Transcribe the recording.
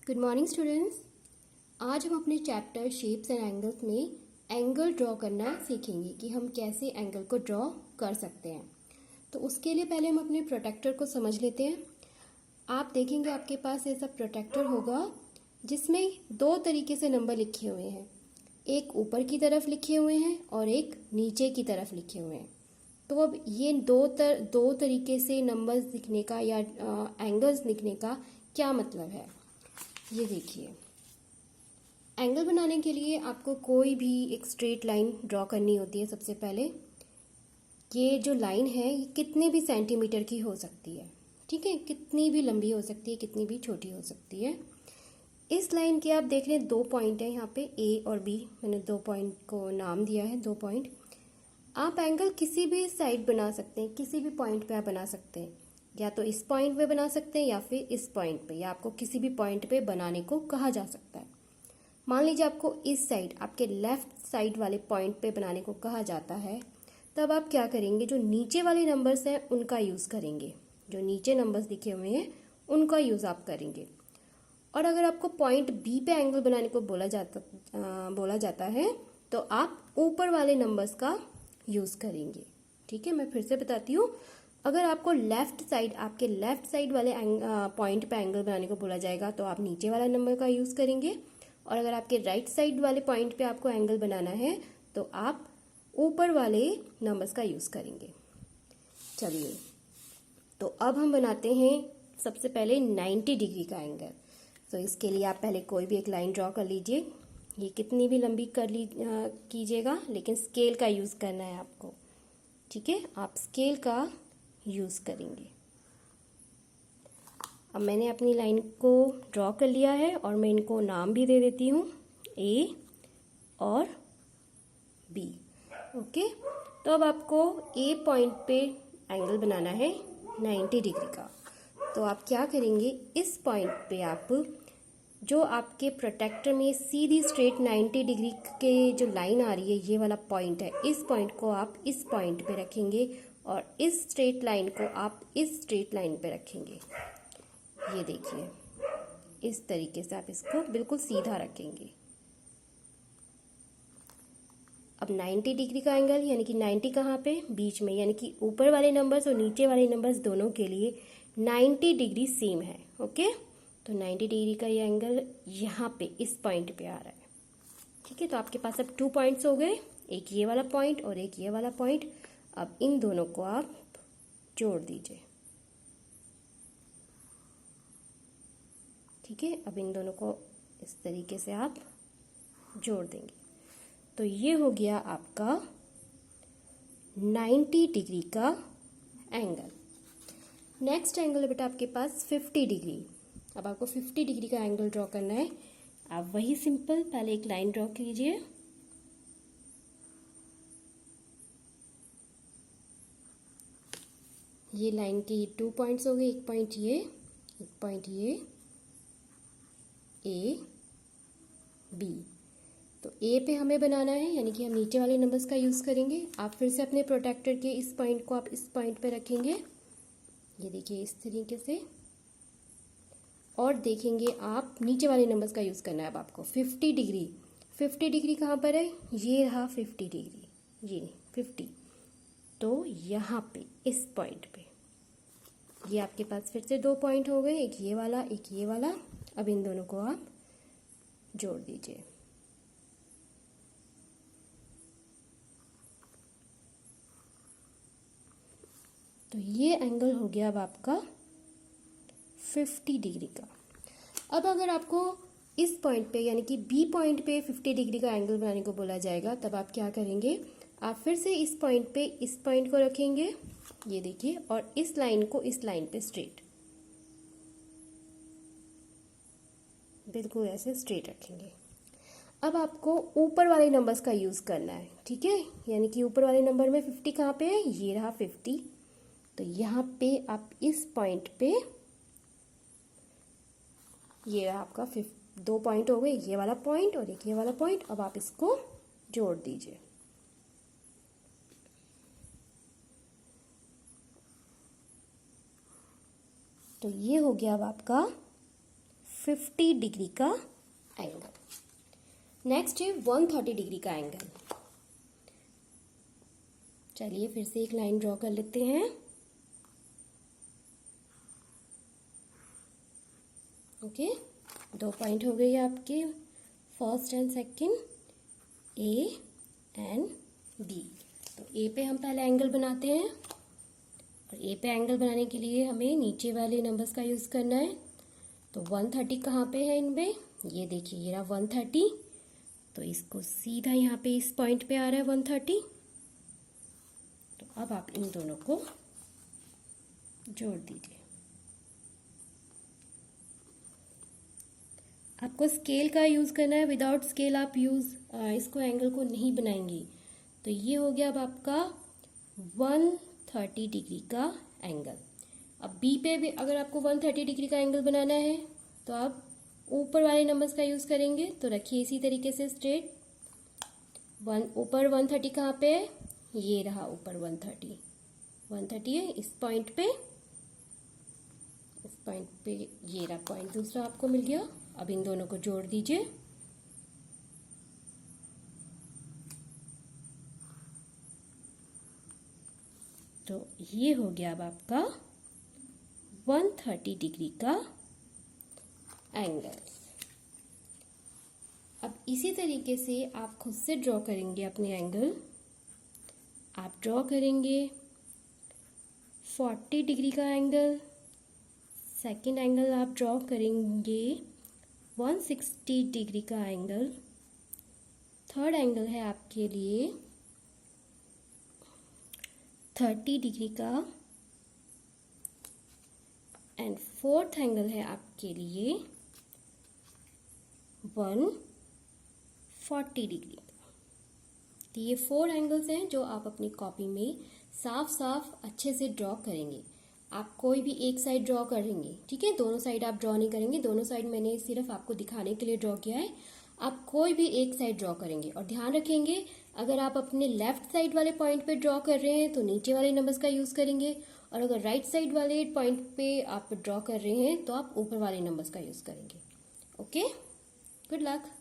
Good morning students. आज हम अपने चैप्टर शेप्स एंड एंगल्स में एंगल ड्रॉ करना सीखेंगे कि हम कैसे एंगल को ड्रॉ कर सकते हैं। तो उसके लिए पहले हम अपने प्रोटेक्टर को समझ लेते हैं। आप देखेंगे आपके पास ऐसा प्रोटेक्टर होगा जिसमें दो तरीके से नंबर लिखे हुए हैं, एक ऊपर की तरफ लिखे हुए हैं और एक नीचे की तरफ लिखे हुए हैं। तो अब ये दो तरीके से नंबर्स लिखने का या एंगल्स लिखने का क्या मतलब है, ये देखिए। एंगल बनाने के लिए आपको कोई भी एक स्ट्रेट लाइन ड्रॉ करनी होती है। सबसे पहले ये जो लाइन है ये कितने भी सेंटीमीटर की हो सकती है, ठीक है, कितनी भी लंबी हो सकती है, कितनी भी छोटी हो सकती है। इस लाइन के आप देख रहे हैं दो पॉइंट है यहाँ पे, ए और बी। मैंने दो पॉइंट को नाम दिया है, दो पॉइंट। आप एंगल किसी भी साइड बना सकते हैं, किसी भी पॉइंट पे आप बना सकते हैं, या तो इस पॉइंट पे बना सकते हैं या फिर इस पॉइंट पे, या आपको किसी भी पॉइंट पे बनाने को कहा जा सकता है। मान लीजिए आपको इस साइड, आपके लेफ्ट साइड वाले पॉइंट पे बनाने को कहा जाता है, तब आप क्या करेंगे, जो नीचे वाले नंबर्स हैं उनका यूज़ करेंगे। जो नीचे नंबर्स लिखे हुए हैं उनका यूज़ आप करेंगे। और अगर आपको पॉइंट बी पे एंगल बनाने को बोला जाता है तो आप ऊपर वाले नंबर्स का यूज़ करेंगे। ठीक है, मैं फिर से बताती हूँ। अगर आपको लेफ्ट साइड, आपके लेफ्ट साइड वाले पॉइंट पे एंगल बनाने को बोला जाएगा तो आप नीचे वाला नंबर का यूज़ करेंगे। और अगर आपके राइट साइड वाले पॉइंट पे आपको एंगल बनाना है तो आप ऊपर वाले नंबर्स का यूज़ करेंगे। चलिए, तो अब हम बनाते हैं सबसे पहले 90 डिग्री का एंगल। तो इसके लिए आप पहले कोई भी एक लाइन ड्रॉ कर लीजिए। ये कितनी भी लंबी कीजिएगा, लेकिन स्केल का यूज़ करना है आपको। ठीक है, आप स्केल का यूज़ करेंगे। अब मैंने अपनी लाइन को ड्रॉ कर लिया है और मैं इनको नाम भी दे देती हूँ, ए और बी। ओके, तो अब आपको ए पॉइंट पे एंगल बनाना है 90 डिग्री का। तो आप क्या करेंगे, इस पॉइंट पे आप जो आपके प्रोटेक्टर में सीधी स्ट्रेट 90 डिग्री के जो लाइन आ रही है, ये वाला पॉइंट है, इस पॉइंट को आप इस पॉइंट पे रखेंगे और इस स्ट्रेट लाइन को आप इस स्ट्रेट लाइन पे रखेंगे। ये देखिए, इस तरीके से आप इसको बिल्कुल सीधा रखेंगे। अब 90 डिग्री का एंगल यानी कि 90 कहाँ पे, बीच में, यानी कि ऊपर वाले नंबर्स और नीचे वाले नंबर्स दोनों के लिए 90 डिग्री सेम है। ओके, तो 90 डिग्री का ये एंगल यहाँ पे इस पॉइंट पे आ रहा है। ठीक है, तो आपके पास अब 2 पॉइंट्स हो गए, एक ये वाला पॉइंट और एक ये वाला पॉइंट। अब इन दोनों को आप जोड़ दीजिए। ठीक है, अब इन दोनों को इस तरीके से आप जोड़ देंगे। तो ये हो गया आपका 90 डिग्री का एंगल। नेक्स्ट एंगल है बेटा आपके पास 50 डिग्री। अब आपको 50 डिग्री का एंगल ड्रॉ करना है। आप वही सिंपल पहले एक लाइन ड्रॉ कीजिए। ये लाइन के 2 पॉइंट्स हो गए, एक पॉइंट ये, एक पॉइंट ये, ए बी। तो ए पे हमें बनाना है, यानी कि हम नीचे वाले नंबर्स का यूज़ करेंगे। आप फिर से अपने प्रोटेक्टर के इस पॉइंट को आप इस पॉइंट पे रखेंगे, ये देखिए इस तरीके से। और देखेंगे आप नीचे वाले नंबर्स का यूज़ करना है अब आपको। 50 डिग्री, 50 डिग्री कहाँ पर है, ये रहा 50 डिग्री, ये 50। तो यहाँ पे इस पॉइंट पे ये आपके पास फिर से 2 पॉइंट हो गए, एक ये वाला, एक ये वाला। अब इन दोनों को आप जोड़ दीजिए। तो ये एंगल हो गया अब आपका 50 डिग्री का। अब अगर आपको इस पॉइंट पे यानी कि बी पॉइंट पे 50 डिग्री का एंगल बनाने को बोला जाएगा, तब आप क्या करेंगे, आप फिर से इस पॉइंट पे इस पॉइंट को रखेंगे, ये देखिए, और इस लाइन को इस लाइन पे स्ट्रेट, बिल्कुल ऐसे स्ट्रेट रखेंगे। अब आपको ऊपर वाले नंबर्स का यूज़ करना है। ठीक है, यानी कि ऊपर वाले नंबर में 50 कहाँ पे है, ये रहा 50। तो यहाँ पे आप इस पॉइंट पे, ये रहा आपका 2 पॉइंट हो गए, ये वाला पॉइंट और एक ये वाला पॉइंट। अब आप इसको जोड़ दीजिए। तो ये हो गया अब आपका 50 डिग्री का एंगल। नेक्स्ट है 130 डिग्री का एंगल। चलिए फिर से एक लाइन ड्रॉ कर लेते हैं। ओके, 2 पॉइंट हो गए आपके, first and second, A and B. तो ए पे हम पहले एंगल बनाते हैं, और ए पे एंगल बनाने के लिए हमें नीचे वाले नंबर्स का यूज़ करना है। तो 130 कहाँ पे है इनमें, ये देखिए ये रहा 130, तो इसको सीधा यहाँ पे इस पॉइंट पे आ रहा है 130। तो अब आप इन दोनों को जोड़ दीजिए। आपको स्केल का यूज़ करना है, विदाउट स्केल आप इसको एंगल को नहीं बनाएंगे। तो ये हो गया अब आपका 130 डिग्री का एंगल। अब बी पे भी अगर आपको 130 डिग्री का एंगल बनाना है तो आप ऊपर वाले नंबर्स का यूज़ करेंगे। तो रखिए इसी तरीके से स्ट्रेट, ऊपर 130 कहाँ पे है, ये रहा ऊपर 130 है इस पॉइंट पे, ये रहा पॉइंट दूसरा आपको मिल गया। अब इन दोनों को जोड़ दीजिए। तो ये हो गया अब आपका 130 डिग्री का एंगल। अब इसी तरीके से आप खुद से ड्रॉ करेंगे अपने एंगल। आप ड्रॉ करेंगे 40 डिग्री का एंगल, सेकंड एंगल आप ड्रॉ करेंगे 160 डिग्री का एंगल, थर्ड एंगल है आपके लिए 30 डिग्री का, एंड फोर्थ एंगल है आपके लिए 140 डिग्री का। तो ये 4 एंगल्स हैं जो आप अपनी कॉपी में साफ साफ अच्छे से ड्रॉ करेंगे। आप कोई भी एक साइड ड्रॉ करेंगे, ठीक है, दोनों साइड आप ड्रॉ नहीं करेंगे। दोनों साइड मैंने सिर्फ आपको दिखाने के लिए ड्रॉ किया है। आप कोई भी एक साइड ड्रॉ करेंगे, और ध्यान रखेंगे अगर आप अपने लेफ्ट साइड वाले पॉइंट पे ड्रॉ कर रहे हैं तो नीचे वाले नंबर्स का यूज़ करेंगे, और अगर राइट साइड वाले पॉइंट पे आप ड्रॉ कर रहे हैं तो आप ऊपर वाले नंबर्स का यूज़ करेंगे। Okay, good luck.